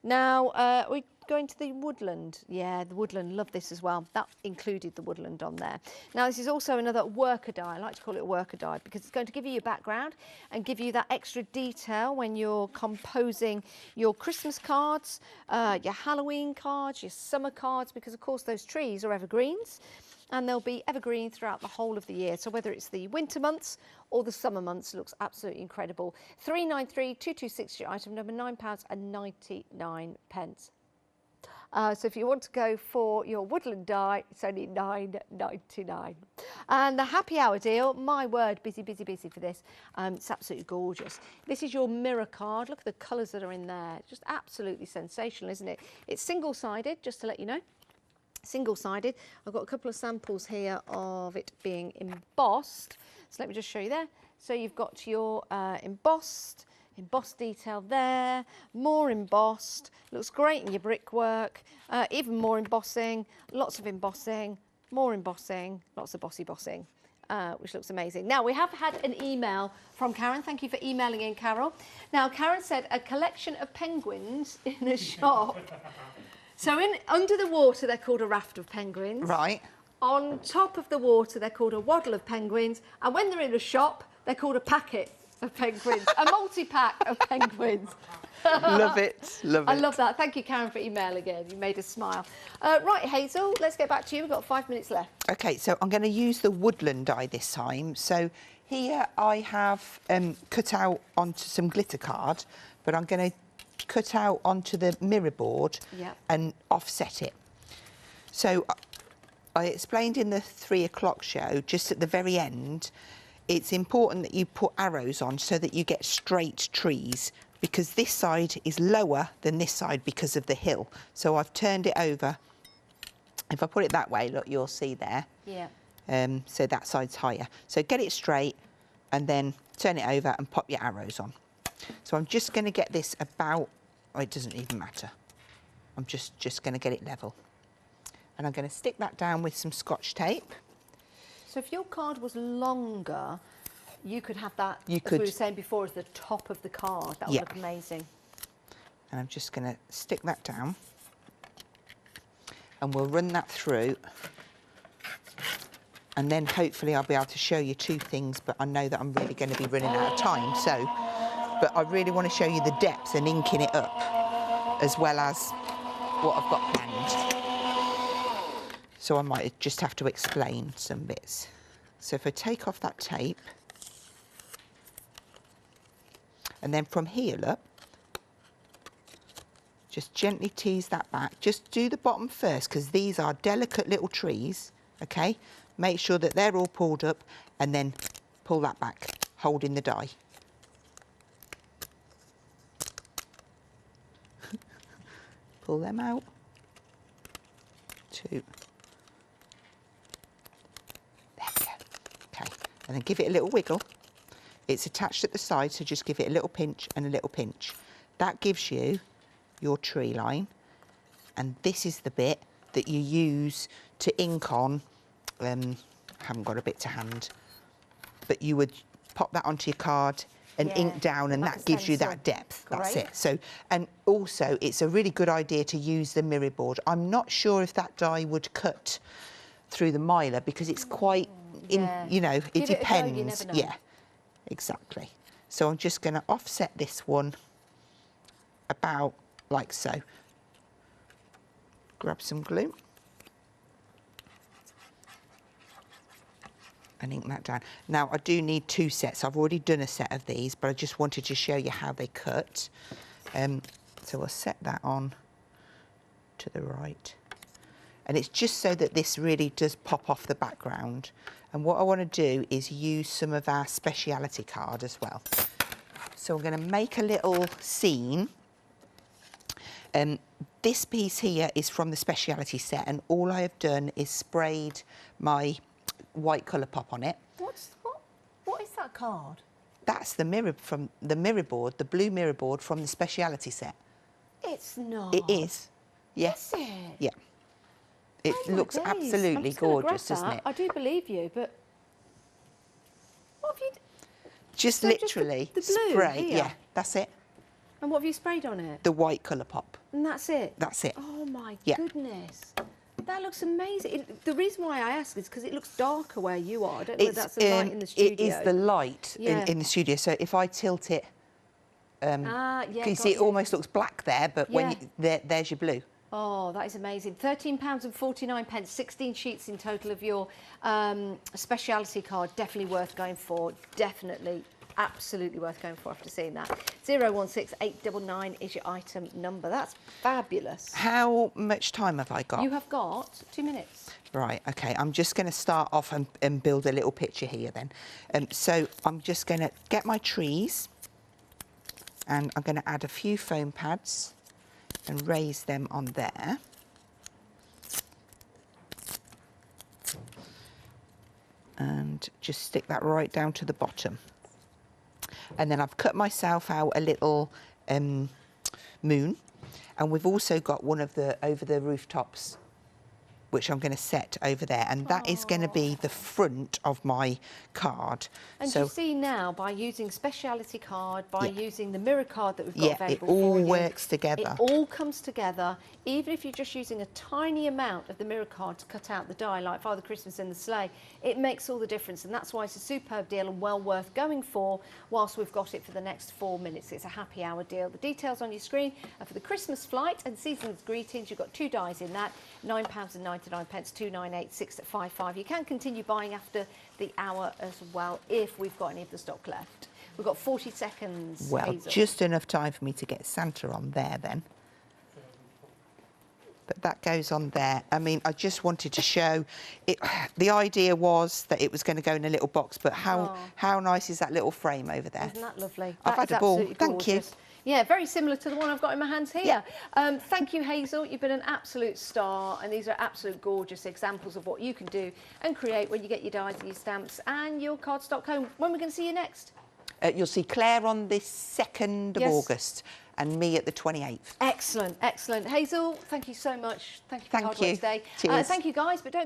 Now, we're going to the woodland. Yeah, the woodland, love this as well. That included the woodland on there. Now, this is also another worker die. I like to call it a worker die because it's going to give you your background and give you that extra detail when you're composing your Christmas cards, your Halloween cards, your summer cards, because of course those trees are evergreens and they'll be evergreen throughout the whole of the year. So whether it's the winter months or the summer months, looks absolutely incredible. 393226, your item number, £9.99. So if you want to go for your woodland die, it's only £9.99. And the happy hour deal, my word, busy, busy, busy for this. It's absolutely gorgeous. This is your mirror card. Look at the colours that are in there. Just absolutely sensational, isn't it? It's single-sided, just to let you know. Single-sided. I've got a couple of samples here of it being embossed. So let me just show you there. So you've got your embossed detail there, more embossed, looks great in your brickwork, even more embossing, lots of embossing, more embossing, lots of bossy bossing. Which looks amazing. Now, we have had an email from Karen. Thank you for emailing in, Carol. Now, Karen said a collection of penguins in a shop. So under the water, they're called a raft of penguins. Right. On top of the water, they're called a waddle of penguins. And when they're in a shop, they're called a packet of penguins, a multi-pack of penguins. Love it, love it. I love that. Thank you, Karen, for emailing in. You made us smile. Right, Hazel, let's get back to you. We've got 5 minutes left. OK, so I'm going to use the woodland die this time. So here I have cut out onto some glitter card, but I'm going to cut out onto the mirror board and offset it. So I explained in the 3 o'clock show, just at the very end, it's important that you put arrows on so that you get straight trees, because this side is lower than this side because of the hill. So I've turned it over. If I put it that way, look, you'll see there. Yeah. So that side's higher. So get it straight and then turn it over and pop your arrows on. So I'm just going to get this about, oh, it doesn't even matter. I'm just going to get it level. And I'm going to stick that down with some Scotch tape. So if your card was longer, you could have that, as we were saying before, as the top of the card. That would look amazing. And I'm just going to stick that down. And we'll run that through. And then hopefully I'll be able to show you 2 things, but I know that I'm really going to be running out of time. So, but I really want to show you the depth and inking it up, as well as what I've got planned. So I might just have to explain some bits. So if I take off that tape, and then from here, look, just gently tease that back. Just do the bottom first, because these are delicate little trees, okay? Make sure that they're all pulled up, and then pull that back, holding the die. Pull them out. 2. And then give it a little wiggle. It's attached at the side, so just give it a little pinch and a little pinch. That gives you your tree line. And this is the bit that you use to ink on. I haven't got a bit to hand. But you would pop that onto your card and ink down, and that gives you that depth. That's it. So, and also, it's a really good idea to use the mirror board. I'm not sure if that die would cut through the miler, because it's quite... you know, it depends. You never know. Yeah, exactly. So I'm just going to offset this one about like so. Grab some glue and ink that down. Now I do need 2 sets. I've already done a set of these, but I just wanted to show you how they cut. So I'll set that on to the right. And it's just so that this really does pop off the background. And what I want to do is use some of our speciality card as well. So I'm going to make a little scene. This piece here is from the speciality set, and all I have done is sprayed my white colour pop on it. What is that card? That's the mirror from the mirror board, the blue mirror board from the speciality set. It's not. It is. Yes. Is it? Yeah. It looks absolutely gorgeous, doesn't it? I do believe you, but what have you? Just So literally just the blue spray. here? Yeah, that's it. And what have you sprayed on it? The white colour pop. And that's it? That's it. Oh my Yeah. goodness. That looks amazing. The reason why I ask is because it looks darker where you are. I don't know if that's the light in the studio. It is the light Yeah. in the studio. So if I tilt it, yeah, can you see it almost looks black there, but when there's your blue. Oh, that is amazing. £13.49, 16 sheets in total of your speciality card. Definitely worth going for. Definitely, absolutely worth going for after seeing that. 016899 is your item number. That's fabulous. How much time have I got? You have got 2 minutes. Right, okay. I'm just going to start off and build a little picture here then. So I'm just going to get my trees, and I'm going to add a few foam pads and raise them on there. And just stick that right down to the bottom. And then I've cut myself out a little moon, and we've also got one of the over the rooftops, which I'm going to set over there, and that is going to be the front of my card. And so you see now, by using speciality card, by using the mirror card that we've got available it all for you, works together. It all comes together. Even if you're just using a tiny amount of the mirror card to cut out the die, like Father Christmas in the sleigh, it makes all the difference, and that's why it's a superb deal and well worth going for whilst we've got it for the next 4 minutes. It's a happy hour deal. The details on your screen are for the Christmas flight and season's greetings. You've got 2 dies in that, £9.99, 2986 at 55. You can continue buying after the hour as well if we've got any of the stock left. We've got 40 seconds. Well, Hazel. just enough time for me to get Santa on there then. But that goes on there. I mean, I just wanted to show it. The idea was that it was going to go in a little box, but how nice is that little frame over there? Isn't that lovely? I've had a ball. Thank you. Yeah, very similar to the one I've got in my hands here. Thank you, Hazel. You've been an absolute star, and these are absolute gorgeous examples of what you can do and create when you get your dies and your stamps and your cardstock home. When are we going to see you next? You'll see Claire on the 2nd of August and me at the 28th. Excellent, excellent. Hazel, thank you so much. Thank you for your hard work today. Cheers. Thank you, guys, but don't